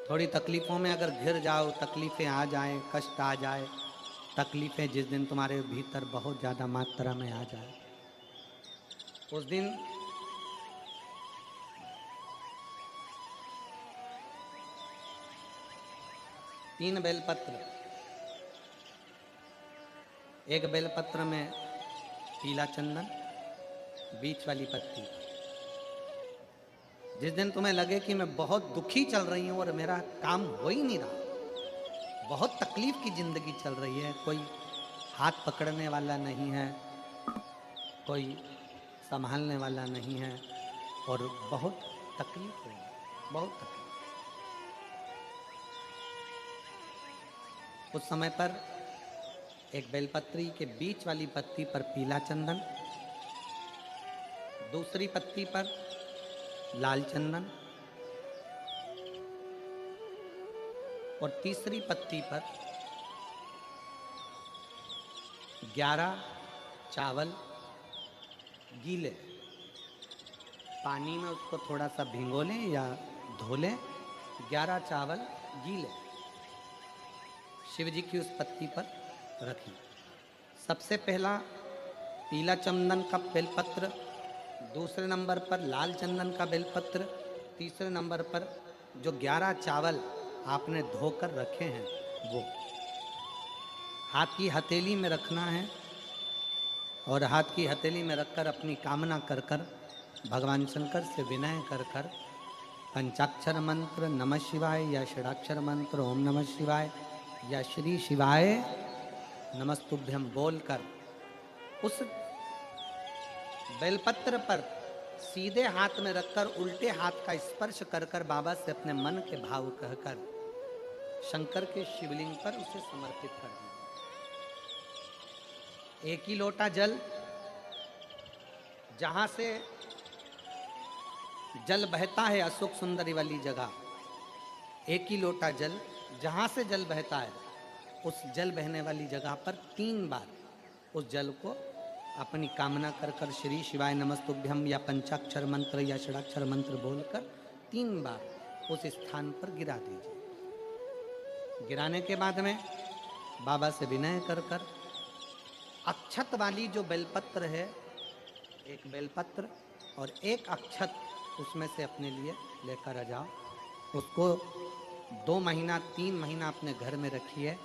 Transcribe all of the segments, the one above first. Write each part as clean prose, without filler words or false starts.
थोड़ी तकलीफ़ों में अगर घिर जाओ, तकलीफ़ें आ जाएं, कष्ट आ जाए, तकलीफ़ें जिस दिन तुम्हारे भीतर बहुत ज़्यादा मात्रा में आ जाए, उस दिन तीन बेलपत्र, एक बेलपत्र में पीला चंदन, बीच वाली पत्ती। जिस दिन तुम्हें लगे कि मैं बहुत दुखी चल रही हूँ और मेरा काम हो ही नहीं रहा, बहुत तकलीफ की जिंदगी चल रही है, कोई हाथ पकड़ने वाला नहीं है, कोई संभालने वाला नहीं है और बहुत तकलीफ हो रही है, बहुत तकलीफ। उस समय पर एक बेलपत्री के बीच वाली पत्ती पर पीला चंदन, दूसरी पत्ती पर लाल चंदन और तीसरी पत्ती पर 11 चावल गीले, पानी में उसको थोड़ा सा भिगो लें या धो लें। 11 चावल गीले शिव जी की उस पत्ती पर रखें। सबसे पहला पीला चंदन का बेलपत्र, दूसरे नंबर पर लाल चंदन का बेलपत्र, तीसरे नंबर पर जो 11 चावल आपने धोकर रखे हैं वो हाथ की हथेली में रखना है और हाथ की हथेली में रखकर अपनी कामना कर कर भगवान शंकर से विनय कर कर पंचाक्षर मंत्र नमः शिवाय या षडाक्षर मंत्र ओम नमः शिवाय या श्री शिवाय नमस्तुभ्यम बोलकर उस बेलपत्र पर सीधे हाथ में रखकर उल्टे हाथ का स्पर्श कर कर बाबा से अपने मन के भाव कहकर शंकर के शिवलिंग पर उसे समर्पित कर दीजिए। एक ही लोटा जल, जहां से जल बहता है अशोक सुंदरी वाली जगह, एक ही लोटा जल जहां से जल बहता है उस जल बहने वाली जगह पर 3 बार उस जल को अपनी कामना कर कर श्री शिवाय नमस्तुभ्यम या पंचाक्षर मंत्र या षडाक्षर मंत्र बोलकर 3 बार उस स्थान पर गिरा दीजिए। गिराने के बाद में बाबा से विनय कर कर अक्षत वाली जो बेलपत्र है, एक बेलपत्र और एक अक्षत उसमें से अपने लिए लेकर आ जाओ। उसको 2 महीना 3 महीना अपने घर में रखिए।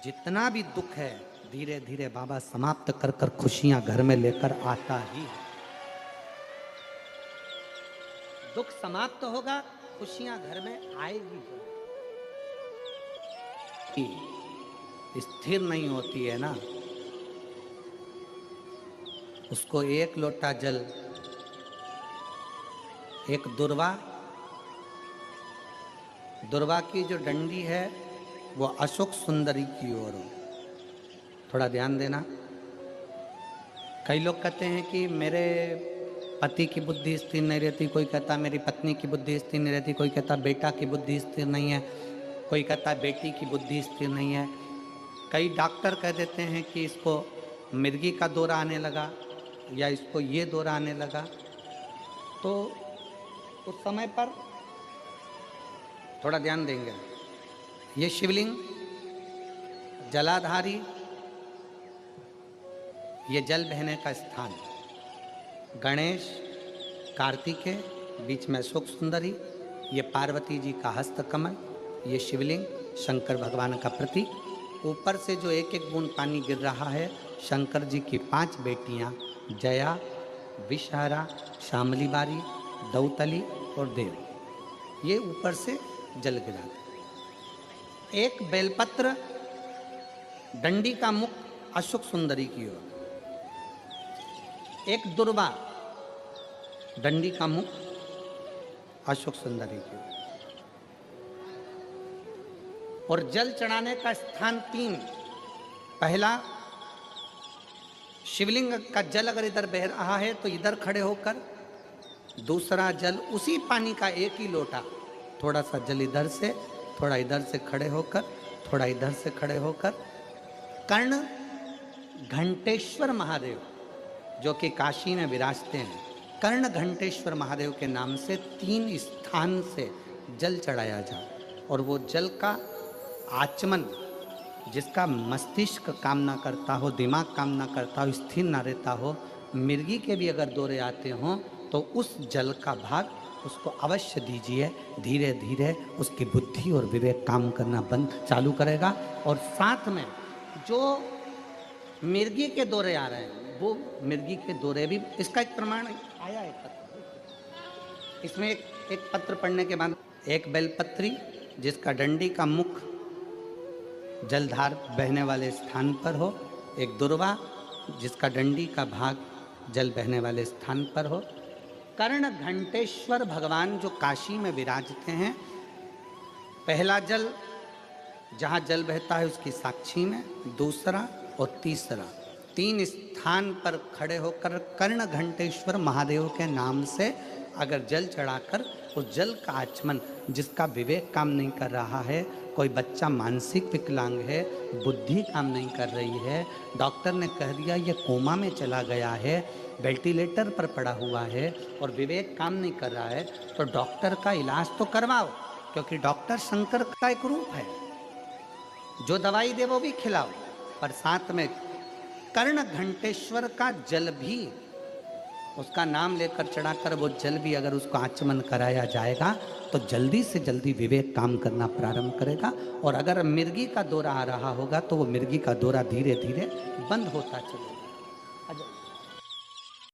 जितना भी दुख है धीरे धीरे बाबा समाप्त कर कर खुशियां घर में लेकर आता ही है। दुख समाप्त होगा, खुशियां घर में आएगी। स्थिर नहीं होती है ना, उसको एक लोटा जल, एक दुर्वा, दुर्वा की जो डंडी है वो अशोक सुंदरी की ओर हो। थोड़ा ध्यान देना। कई लोग कहते हैं कि मेरे पति की बुद्धि स्थिर नहीं रहती, कोई कहता मेरी पत्नी की बुद्धि स्थिर नहीं रहती, कोई कहता बेटा की बुद्धि स्थिर नहीं है, कोई कहता बेटी की बुद्धि स्थिर नहीं है। कई डॉक्टर कह देते हैं कि इसको मिर्गी का दौरा आने लगा या इसको ये दौरा आने लगा। तो उस समय पर थोड़ा ध्यान देंगे। ये शिवलिंग जलाधारी, ये जल बहने का स्थान, गणेश कार्तिकेय, बीच में अशोक सुंदरी, ये पार्वती जी का हस्त कमल, ये शिवलिंग शंकर भगवान का प्रतीक। ऊपर से जो एक एक बूंद पानी गिर रहा है, शंकर जी की 5 बेटियां जया, विषहरा, शामली बारी, दौतली और देवी, ये ऊपर से जल गिरा। एक बेलपत्र, डंडी का मुख अशोक सुंदरी की ओर, एक दुर्वा, डंडी का मुख अशोक सुंदरी की ओर, और जल चढ़ाने का स्थान 3। पहला, शिवलिंग का जल अगर इधर बह रहा है तो इधर खड़े होकर, दूसरा जल उसी पानी का एक ही लोटा, थोड़ा सा जल इधर से, थोड़ा इधर से खड़े होकर, थोड़ा इधर से खड़े होकर, कर्ण घंटेश्वर महादेव जो कि काशी में विराजते हैं, कर्ण घंटेश्वर महादेव के नाम से 3 स्थान से जल चढ़ाया जाए। और वो जल का आचमन जिसका मस्तिष्क काम ना करता हो, दिमाग काम ना करता हो, स्थिर ना रहता हो, मिर्गी के भी अगर दौरे आते हों तो उस जल का भाग उसको अवश्य दीजिए। धीरे धीरे उसकी बुद्धि और विवेक काम करना बंद चालू करेगा। और साथ में जो मिर्गी के दौरे आ रहे हैं वो मिर्गी के दौरे भी, इसका एक प्रमाण आया है पत्र। इसमें एक पत्र पढ़ने के बाद एक बेलपत्री जिसका डंडी का मुख जलधार बहने वाले स्थान पर हो, एक दुर्वा जिसका डंडी का भाग जल बहने वाले स्थान पर हो, कर्ण घंटेश्वर भगवान जो काशी में विराजते हैं, पहला जल जहाँ जल बहता है उसकी साक्षी में, दूसरा और तीसरा, 3 स्थान पर खड़े होकर कर्ण घंटेश्वर महादेव के नाम से अगर जल चढ़ाकर उस जल का आचमन, जिसका विवेक काम नहीं कर रहा है, कोई बच्चा मानसिक विकलांग है, बुद्धि काम नहीं कर रही है, डॉक्टर ने कह दिया ये कोमा में चला गया है, वेंटिलेटर पर पड़ा हुआ है और विवेक काम नहीं कर रहा है, तो डॉक्टर का इलाज तो करवाओ, क्योंकि डॉक्टर शंकर का एक रूप है। जो दवाई दे वो भी खिलाओ, पर साथ में कर्ण घंटेश्वर का जल भी, उसका नाम लेकर चढ़ाकर वो जल भी अगर उसको आचमन कराया जाएगा तो जल्दी से जल्दी विवेक काम करना प्रारंभ करेगा। और अगर मिर्गी का दौरा आ रहा होगा तो वो मिर्गी का दौरा धीरे धीरे बंद होता चलेगा।